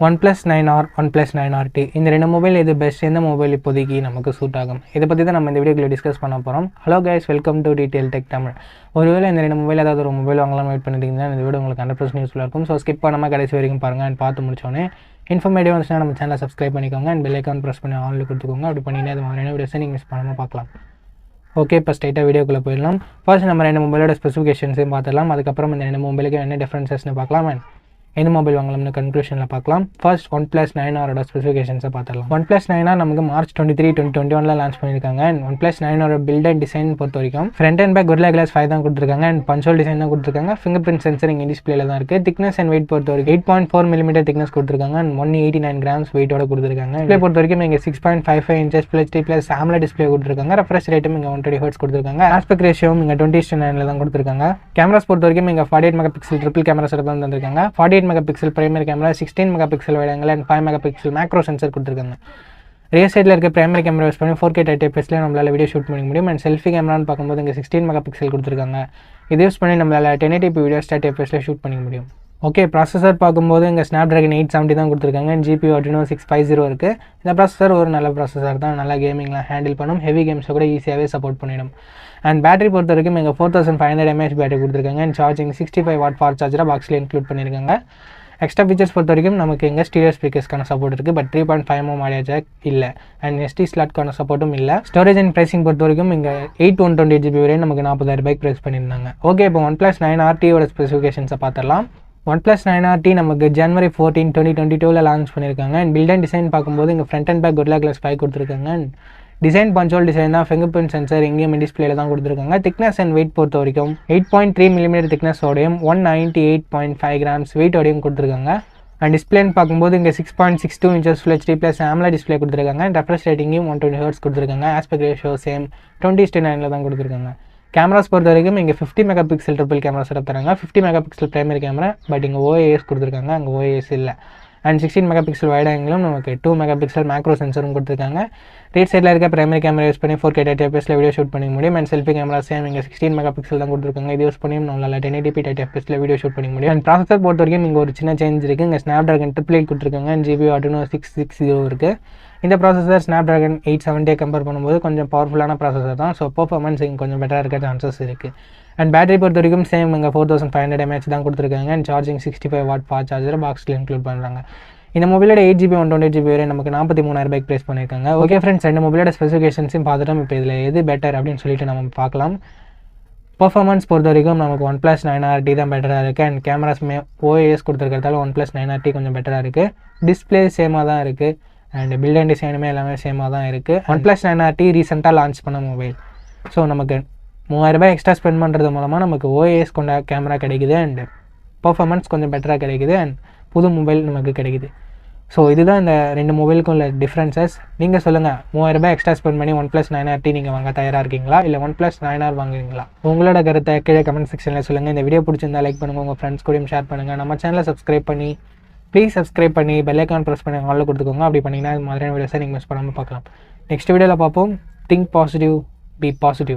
OnePlus 9R, OnePlus 9RT இந்த ரெண்டு mobile எது பெஸ்ட், எந்த மொபைல் இப்போதைக்கு நமக்கு சூட் ஆகும், இதை பற்றி தான் நம்ம இந்த வீடியோக்குள்ள டிஸ்கஸ் பண்ண போகிறோம். Hello guys, welcome to detail tech Tamil. ஒருவேளை இந்த ரெண்டு மொபைல் ஏதாவது ஒரு மொபைல் வாங்கலாம் வெயிட் பண்ணிட்டீங்கன்னா இந்த வீடியோ உங்களுக்கு 100% யூஸ்ஃபுல்லாக இருக்கும். ஸோ ஸ்கிப் பண்ணாமல் கடைசி வரைக்கும் பாருங்கள். அண்ட் பார்த்து முடிச்சோன்னே இன்ஃபர்மேட்டிவ் வந்துச்சுன்னா நம்ம சேனலை சப்ஸ்கிரைப் பண்ணிக்கோங்க. அண்ட் பெல் ஐக்கான் ப்ரெஸ் பண்ணி ஆன்லைன் கொடுத்துக்கோங்க. அப்படி பண்ணிங்கன்னா அது மாதிரியான வீடியோஸை நீங்கள் மிஸ் பண்ணாமல் பார்க்கலாம். ஓகே, இப்போ ஸ்ட்ரைட்டாக வீடியோக்குள்ளே போயிடலாம். ஃபர்ஸ்ட் நம்ம ரெண்டு மொபைலோட ஸ்பெசிஃபிகேஷன்ஸையும் பார்த்துடலாம். அதுக்கப்புறம் இந்த ரெண்டு மொபைலுக்கு என்ன டிஃப்ரென்சஸ்னு பார்க்கலாம். அண்ட் எந்த மொபைல் வாங்கலாம்னு கன்க்ளூஷனில் பார்க்கலாம். ஃபர்ஸ்ட் OnePlus 9Rோட ஸ்பெசிஃபிகேஷன்ஸை பார்த்துடலாம். OnePlus 9R நமக்கு March 23, 2021 லான்ச் பண்ணியிருக்காங்க. அண்ட் OnePlus 9Rோட பில்ட் அண்ட் டிசைன் பொறுத்த வரைக்கும் front and back Gorilla Glass 5 தான் கொடுத்துருக்காங்க. அண்ட் பஞ்சோல் டிசைன் தான் கொடுத்துருக்காங்க. ஃபிங்கர் பிரிண்ட் சென்சர் இங்கே டிஸ்பிளேல தான் இருக்குது. திக்னஸ் அண்ட் வெயிட் பொறுத்த வரைக்கும் 8.4 mm திக்னஸ் கொடுத்துருக்காங்க. அண்ட் 189 grams வெயிட்டோட கொடுத்துருக்காங்க. டிஸ்பிளே பொறுத்த வரைக்கும் இங்கே 6.55 inches HD + AMOLED டிஸ்பிளே கொடுத்துருக்காங்க. ரெஃப்ரெஷ் ரேட்டும் இங்கே 120 Hz கொடுத்துருக்காங்க. ஆஸ்பெக்ட் ரேஷியோவும் இங்கே 20:9 தான் கொடுத்துருக்காங்க. கேமராஸ் பொறுத்த வரைக்கும் இங்கே 48 MP ட்ரிபிள் கேமரா செட்டப் தான் தந்திருக்காங்க. 48 MP primary camera, 16 MP wide angle and 5 MP macro sensor கொடுத்துருக்காங்க. ரியர் சைடில் இருக்க பிரைமரி கேமரா யூஸ் பண்ணி 4K 30fps நம்மளால் வீடியோ ஷூட் பண்ணிக்க முடியும். அண்ட் செல்ஃபி கேமரான்னு பார்க்கும்போது இங்கே 16 MP கொடுத்துருக்காங்க. இது யூஸ் பண்ணி நம்மளால் 1080p வீடியோ 30fps ஷூட் பண்ணிக்க முடியும். ஓகே, ப்ராசஸர் பார்க்கும்போது இங்கே Snapdragon 870 தான் கொடுத்துருக்காங்க. GPU Adreno 650 இருக்குது. இந்த ப்ராசஸர் ஒரு நல்ல ப்ராசஸர் தான், நல்லா கேமிங்லாம் ஹேண்டில் பண்ணும். ஹெவி கேம்ஸை கூட ஈஸியாகவே சப்போர்ட் பண்ணிடும். அண்ட் பேட்டரி பொறுத்த வரைக்கும் இங்கே 4500 mAh பேட்டரி கொடுத்துருக்காங்க. அண்ட் சார்ஜிங் 65 வாட் ஃபாஸ்ட் சார்ஜராக பாக்ஸில் இன்க்ளூட் பண்ணியிருக்காங்க. எக்ஸ்ட்ரா ஃபீச்சர்ஸ் பொறுத்த வரைக்கும் நமக்கு எங்கே ஸ்டீரியோ ஸ்பீக்கர்ஸ்க்கான சப்போர்ட் இருக்குது. பட் 3.5 mm ஆடியோ ஜாக் இல்லை. அண்ட் SD ஸ்லாட்க்கான சப்போர்ட்டும் இல்லை. ஸ்டோரேஜ் அண்ட் ப்ரைசிங் பொறுத்த வரைக்கும் இங்கே 8/128GB வரையும் நமக்கு 40,000 ப்ரைஸ் பண்ணியிருந்தாங்க. ஓகே, இப்போ OnePlus 9RTயோட ஸ்பெசிஃபிகேஷன்ஸை பார்த்துடலாம். OnePlus 9RT நமக்கு January 14, 2022 லான்ச் பண்ணியிருக்காங்க. அண்ட் பில்ட் அண்ட் டிசைன் பார்க்கும்போது இங்கே front and back Gorilla Glass 5 கொடுத்துருக்காங்க. அண்ட் டிசைன் பஞ்சோல் டிசைன் தான், ஃபிங்கர் பிரிண்ட் சென்சர் எங்கேயும் டிஸ்பிளேல தான் கொடுத்துருக்காங்க. திக்னஸ் அண்ட் வெயிட் பொறுத்த வரைக்கும் 8.3 mm திக்னஸோடையும் 198.5 grams வெயிட்டோடையும் கொடுத்துருக்காங்க. அண்ட் டிஸ்பிளேன்னு பார்க்கும்போது இங்கே 6.62 inches Full HD + AMOLED display கொடுத்துருக்காங்க. அண்ட் ரெஃப்ரெஷ் ரேட்டிங்கும் 120 Hz கொடுத்துருக்காங்க. ஆஸ்பெக்ட் ரேஷியோ சேம் 20:9 தான் கொடுத்துருக்காங்க. கேமராஸ் பொறுத்த வரைக்கும் இங்கே 50 MP ட்ரிபிள் கேமரா செட்டப் தராங்க. 50 MP பிரைமரி கேமரா, பட் இங்கே OIS கொடுத்துருக்காங்க, அங்கே OIS இல்லை. அண்ட் 16 MP வைட் ஆங்கிளும் நமக்கு 2 MP மேக்ரோ சென்சரும் கொடுத்துருக்காங்க. ரைட் சைடில் இருக்க பிரைமரி கேமரா யூஸ் பண்ணி 4K 30fps வீடியோ ஷூட் பண்ணிக்க முடியும். அண்ட் செல்ஃபி கேமரா சேம் இங்கே 16 MP தான் கொடுத்துருக்காங்க. இது யூஸ் பண்ணியும் நம்மளால் 1080p 30fps வீடியோ ஷூட் பண்ணிக்க முடியும். அண்ட் ப்ராசஸர் பொறுத்த வரைக்கும் இங்கே ஒரு சின்ன சேஞ்ச் இருக்குது. இங்கே Snapdragon 888 கொடுத்துருக்காங்க. அண்ட் GPU Adreno 660 இருக்குது. இந்த ப்ராசஸர் Snapdragon 870 கம்பேர் பண்ணும்போது கொஞ்சம் பவர்ஃபுல்லான ப்ராசஸர் தான். ஸோ பர்ஃபார்மன்ஸ் இங்கே கொஞ்சம் பெட்டராக இருக்க சான்சஸ் இருக்குது. அண்ட் பேட்டரி பொறுத்த வரைக்கும் சேம் இங்கே 4500 mAh தான் கொடுத்துருக்காங்க. And charging 65 watt fast charger பாக்ஸில் இன்க்ளூட் பண்ணுறாங்க. இந்த மொபைலோட 8GB 128GB வரை நமக்கு 43,000 ப்ரைஸ் பண்ணியிருக்காங்க. ஓகே ஃப்ரெண்ட்ஸ், ரெண்டு மொபைலோட ஸ்பெசிஃபிகேஷன்ஸையும் பார்த்துட்டோம். இப்போ இதில் எது பெட்டர் அப்படின்னு சொல்லிட்டு நம்ம பார்க்கலாம். பர்ஃபார்மன்ஸ் பொறுத்த வரைக்கும் நமக்கு OnePlus 9RT தான் பெட்டராக இருக்குது. அண்ட் கேமராஸுமே OIS கொடுத்துருக்கிறதால OnePlus 9RT கொஞ்சம் பெட்டராக இருக்குது. டிஸ்பிளே சேமாக தான் இருக்குது. அண்ட் பில்ட் அண்ட் டிசைனுமே எல்லாமே சேமாக தான் இருக்குது. OnePlus 9RT ரீசெண்டாக லான்ச் பண்ண மொபைல். ஸோ நமக்கு 3000 எக்ஸ்ட்ரா ஸ்பெண்ட் பண்ணுறது மூலமாக நமக்கு OIS கொண்ட கேமரா கிடைக்குது. அண்ட் பர்ஃபார்மன்ஸ் கொஞ்சம் பெட்டராக கிடைக்குது. அண்ட் புது மொபைல் நமக்கு கிடைக்குது. ஸோ இதுதான் இந்த ரெண்டு மொபைலுக்கும் உள்ள டிஃப்ரென்சஸ். நீங்கள் சொல்லுங்கள், 3000 எக்ஸ்ட்ரா ஸ்பெண்ட் பண்ணி OnePlus 9RT நீங்கள் வாங்க தயாராக இருக்கீங்களா, இல்லை OnePlus 9R வாங்குவீங்களா? உங்களோட கருத்தை கீழே கமெண்ட் செக்ஷனில் சொல்லுங்கள். இந்த வீடியோ பிடிச்சிருந்தா லைக் பண்ணுங்கள், உங்கள் ஃப்ரெண்ட்ஸ் கூடயும் ஷேர் பண்ணுங்கள். நம்ம சேனலை சப்ஸ்கிரைப் பண்ணி ப்ளீஸ் சப்ஸ்கிரைப் பண்ணி பெல் ஐக்கான் ப்ரெஸ் பண்ணி ஆல்ல கொடுத்துக்கோங்க. அப்படி பண்ணிங்கன்னா இது மாதிரியான வீடியோஸை நீங்கள் மிஸ் பண்ணாமல் பார்க்கலாம். நெக்ஸ்ட் வீடியோவில் பார்ப்போம். Think positive, be positive.